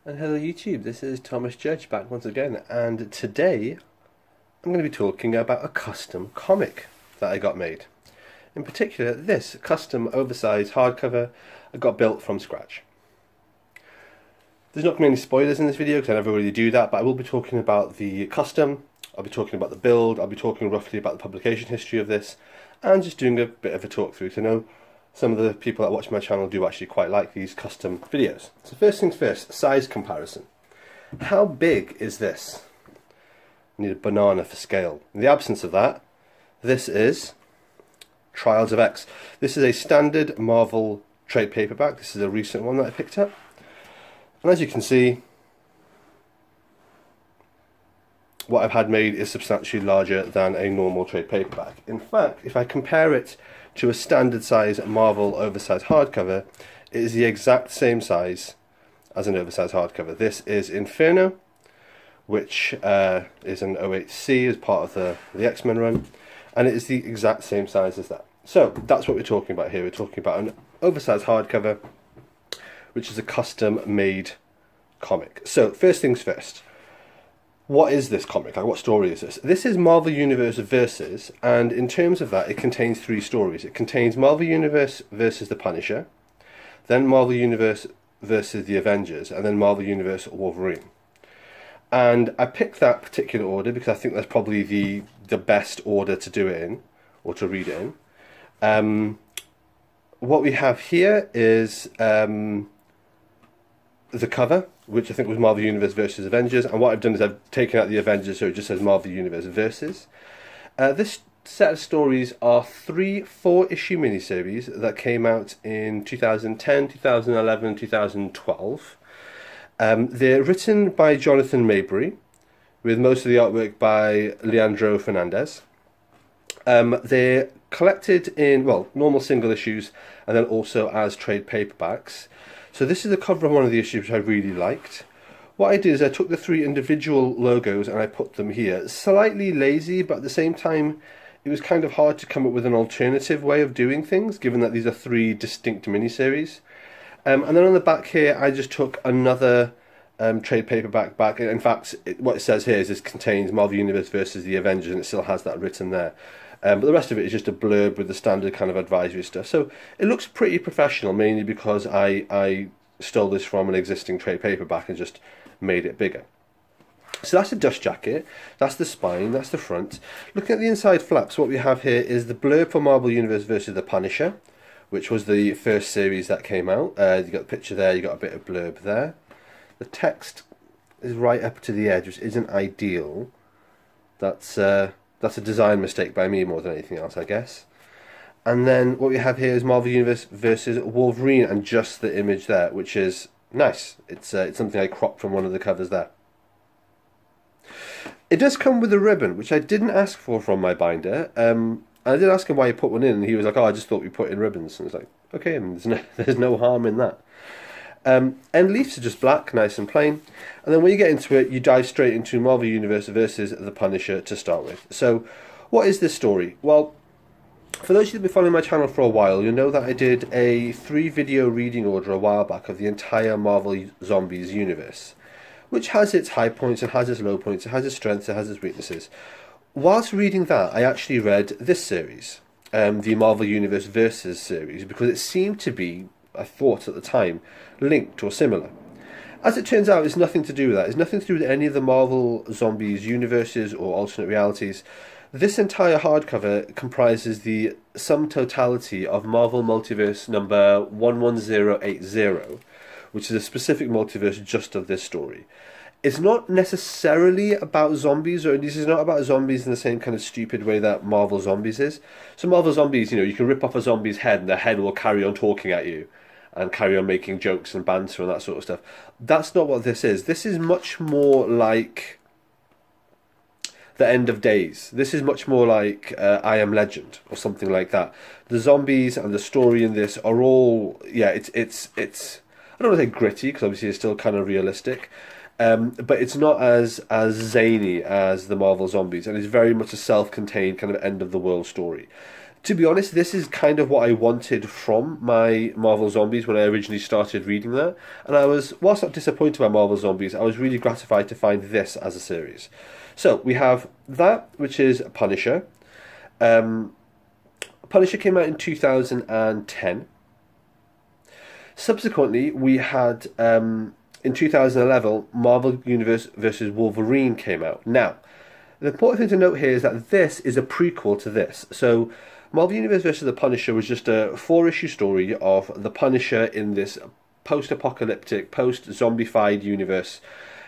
And hello YouTube, this is Thomas Judge back once again, and today I'm going to be talking about a custom comic that I got made. In particular, this custom oversized hardcover I got built from scratch. There's not going to be any spoilers in this video because I never really do that, but I will be talking about the custom, I'll be talking about the build, I'll be talking roughly about the publication history of this, and just doing a bit of a talk through to know some of the people that watch my channel do actually quite like these custom videos. So first things first, size comparison. How big is this? I need a banana for scale. In the absence of that, this is Trials of X. This is a standard Marvel trade paperback. This is a recent one that I picked up. And as you can see, what I've had made is substantially larger than a normal trade paperback. In fact, if I compare it to a standard size Marvel oversized hardcover, it is the exact same size as an oversized hardcover. This is Inferno, which is an 08C as part of the X-Men run, and it is the exact same size as that. So that's what we're talking about here. We're talking about an oversized hardcover, which is a custom made comic. So first things first, what is this comic? Like, what story is this? This is Marvel Universe Versus, and in terms of that, it contains three stories. It contains Marvel Universe versus the Punisher, then Marvel Universe versus the Avengers, and then Marvel Universe Wolverine. And I picked that particular order because I think that's probably the best order to do it in, or to read it in. What we have here is the cover, which I think was Marvel Universe versus Avengers, and what I've done is I've taken out the Avengers so it just says Marvel Universe versus. This set of stories are three 4-issue miniseries that came out in 2010, 2011 and 2012. They're written by Jonathan Mabry, with most of the artwork by Leandro Fernandez. They're collected in, well, normal single issues and then also as trade paperbacks. So this is the cover of one of the issues which I really liked. What I did is I took the three individual logos and I put them here. Slightly lazy, but at the same time it was kind of hard to come up with an alternative way of doing things, given that these are three distinct miniseries. And then on the back here I just took another trade paperback back. In fact, what it says here is this contains Marvel Universe versus the Avengers, and it still has that written there. But the rest of it is just a blurb with the standard kind of advisory stuff. So it looks pretty professional, mainly because I stole this from an existing trade paperback and just made it bigger. So that's the dust jacket, that's the spine, that's the front. Looking at the inside flaps, what we have here is the blurb for Marvel Universe versus the Punisher, which was the first series that came out. You got the picture there, you got a bit of blurb there. The text is right up to the edge, which isn't ideal. That's a design mistake by me more than anything else, I guess. And then what we have here is Marvel Universe versus Wolverine, and just the image there, which is nice. It's something I cropped from one of the covers there. It does come with a ribbon, which I didn't ask for from my binder. I did ask him why he put one in, and he was like, "Oh, I just thought we put in ribbons." And I was like, "Okay, there's no harm in that." End leaves are just black, nice and plain, and then when you get into it, you dive straight into Marvel Universe versus the Punisher to start with. So, what is this story? Well, for those of you that have been following my channel for a while, you'll know that I did a 3-video reading order a while back of the entire Marvel Zombies universe, which has its high points and has its low points, it has its strengths, it has its weaknesses. Whilst reading that, I actually read this series, the Marvel Universe Versus series, because it seemed to be, I thought at the time, linked or similar. As it turns out, it's nothing to do with that. It's nothing to do with any of the Marvel Zombies universes or alternate realities. This entire hardcover comprises the sum totality of Marvel Multiverse number 11080, which is a specific multiverse just of this story. It's not necessarily about zombies, or at least it's not about zombies in the same kind of stupid way that Marvel Zombies is. So Marvel Zombies, you can rip off a zombie's head and their head will carry on talking at you and carry on making jokes and banter and that sort of stuff. That's not what this is. This is much more like The End of Days. This is much more like I Am Legend or something like that. The zombies and the story in this are all, yeah, it's I don't want to say gritty, because obviously it's still kind of realistic. But it's not as zany as the Marvel Zombies, and it's very much a self-contained kind of end-of-the-world story. To be honest, this is kind of what I wanted from my Marvel Zombies when I originally started reading that. And I was, whilst not disappointed by Marvel Zombies, I was really gratified to find this as a series. So we have that, which is Punisher. Punisher came out in 2010. Subsequently, we had, in 2011, Marvel Universe versus Wolverine came out. Now, the important thing to note here is that this is a prequel to this. So, Marvel Universe vs. The Punisher was just a 4-issue story of the Punisher in this post-apocalyptic, post-zombified universe,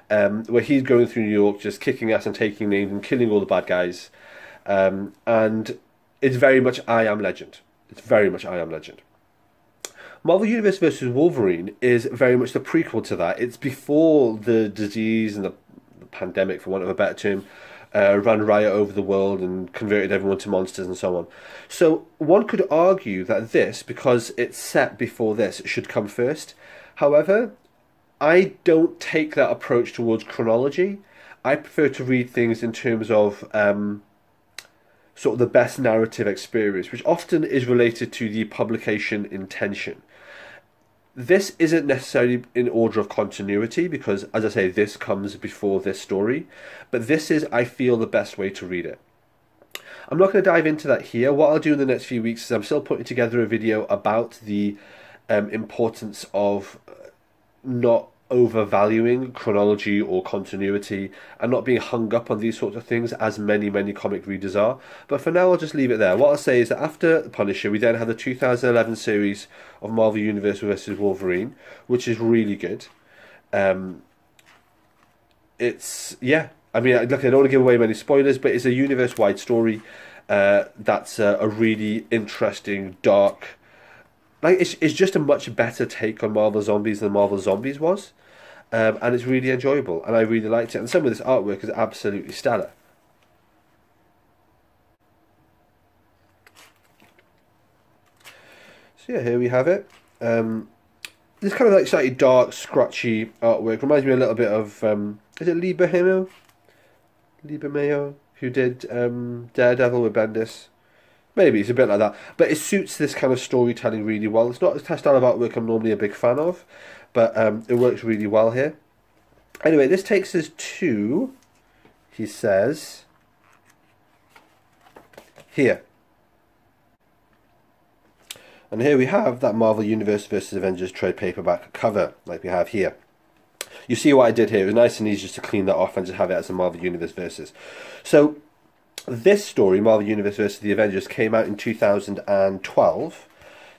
where he's going through New York just kicking ass and taking names and killing all the bad guys. And it's very much I Am Legend. It's very much I Am Legend. Marvel Universe vs. Wolverine is very much the prequel to that. It's before the disease and the pandemic, for want of a better term, ran riot over the world and converted everyone to monsters and so on. So one could argue that this, because it's set before this, should come first. However, I don't take that approach towards chronology. I prefer to read things in terms of sort of the best narrative experience, which often is related to the publication intention. This isn't necessarily in order of continuity because, as I say, this comes before this story. But this is, I feel, the best way to read it. I'm not going to dive into that here. What I'll do in the next few weeks is I'm still putting together a video about the importance of not overvaluing chronology or continuity and not being hung up on these sorts of things as many comic readers are. But for now, I'll just leave it there. What I'll say is that after Punisher, we then had the 2011 series of Marvel Universe vs. Wolverine, which is really good. It's, yeah, I mean, look, I don't want to give away many spoilers, but it's a universe-wide story that's a really interesting, dark, like it's just a much better take on Marvel Zombies than Marvel Zombies was. And it's really enjoyable, and I really liked it. And some of this artwork is absolutely stellar. So yeah, here we have it. This kind of like slightly dark, scratchy artwork reminds me a little bit of is it Lee Bermejo? Who did Daredevil with Bendis? Maybe it's a bit like that, but it suits this kind of storytelling really well. It's not a style of artwork I'm normally a big fan of, but it works really well here. Anyway, this takes us to, he says, here. And here we have that Marvel Universe vs. Avengers trade paperback cover, like we have here. You see what I did here? It was nice and easy just to clean that off and just have it as a Marvel Universe versus. So, this story, Marvel Universe vs. the Avengers, came out in 2012.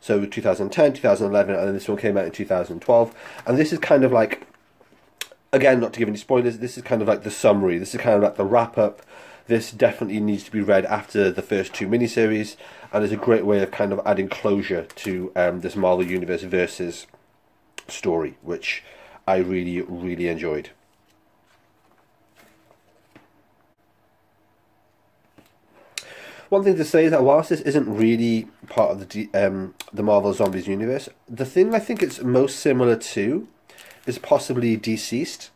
So 2010, 2011, and then this one came out in 2012. And this is kind of like, again, not to give any spoilers, this is kind of like the summary. This is kind of like the wrap-up. This definitely needs to be read after the first 2 miniseries, and is a great way of kind of adding closure to this Marvel Universe versus story, which I really enjoyed. One thing to say is that whilst this isn't really part of the Marvel Zombies universe, the thing I think it's most similar to is possibly Deceased,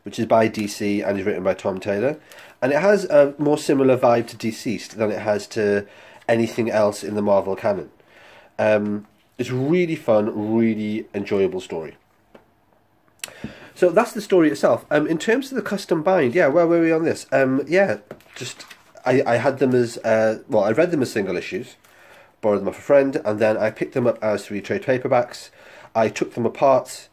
which is by DC and is written by Tom Taylor. And it has a more similar vibe to Deceased than it has to anything else in the Marvel canon. It's really fun, really enjoyable story. So that's the story itself. In terms of the custom bind, yeah, where were we on this? Yeah, just... I had them as, well, I read them as single issues, borrowed them off a friend, and then I picked them up as 3 trade paperbacks. I took them apart,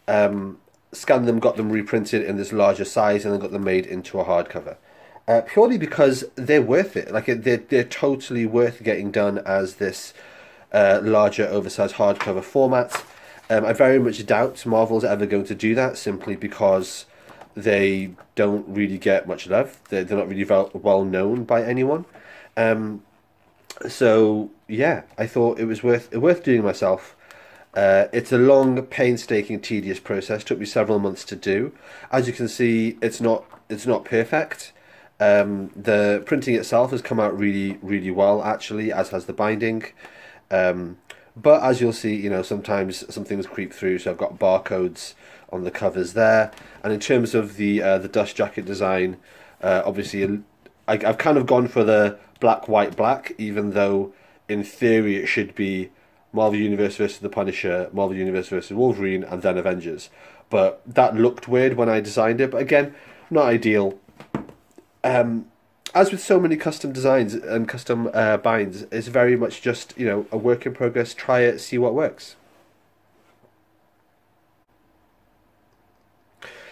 scanned them, got them reprinted in this larger size, and then got them made into a hardcover. Purely because they're worth it. Like, they're totally worth getting done as this larger, oversized hardcover format. I very much doubt Marvel's ever going to do that, simply because they don't really get much love. They're not really well known by anyone. So yeah, I thought it was worth doing myself. It's a long, painstaking, tedious process. Took me several months to do. As you can see, it's not perfect. The printing itself has come out really well, actually, as has the binding. But as you'll see, you know, sometimes some things creep through. So I've got barcodes on the covers there, and in terms of the dust jacket design, obviously I've kind of gone for the black, white, black, even though in theory it should be Marvel Universe versus the Punisher, Marvel Universe versus Wolverine, and then Avengers. But that looked weird when I designed it. But again, not ideal. As with so many custom designs and custom binds, it's very much just, you know, a work in progress. Try it, see what works.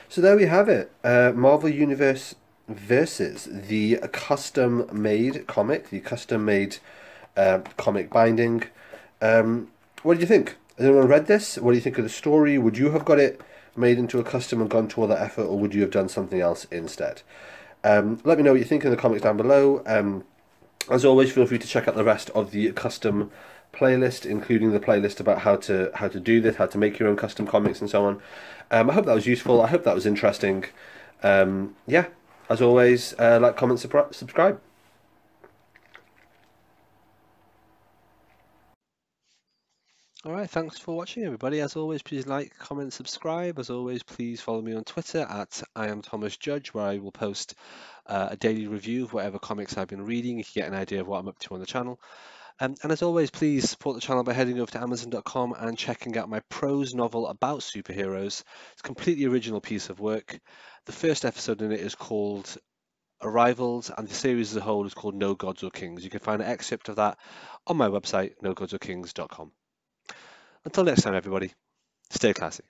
So there we have it. Marvel Universe versus the custom made comic, the custom made comic binding. What do you think? Has anyone read this? What do you think of the story? Would you have got it made into a custom and gone to all that effort, or would you have done something else instead? Let me know what you think in the comments down below. As always, feel free to check out the rest of the custom playlist, including the playlist about how to do this, how to make your own custom comics and so on. I hope that was useful. I hope that was interesting. Yeah, as always, like, comment, subscribe. Alright, thanks for watching, everybody. As always, please like, comment, subscribe. As always, please follow me on Twitter at I am Thomas Judge, where I will post a daily review of whatever comics I've been reading. You can get an idea of what I'm up to on the channel. And as always, please support the channel by heading over to Amazon.com and checking out my prose novel about superheroes. It's a completely original piece of work. The first episode in it is called Arrivals, and the series as a whole is called No Gods or Kings. You can find an excerpt of that on my website, nogodsorkings.com. Until next time, everybody, stay classy.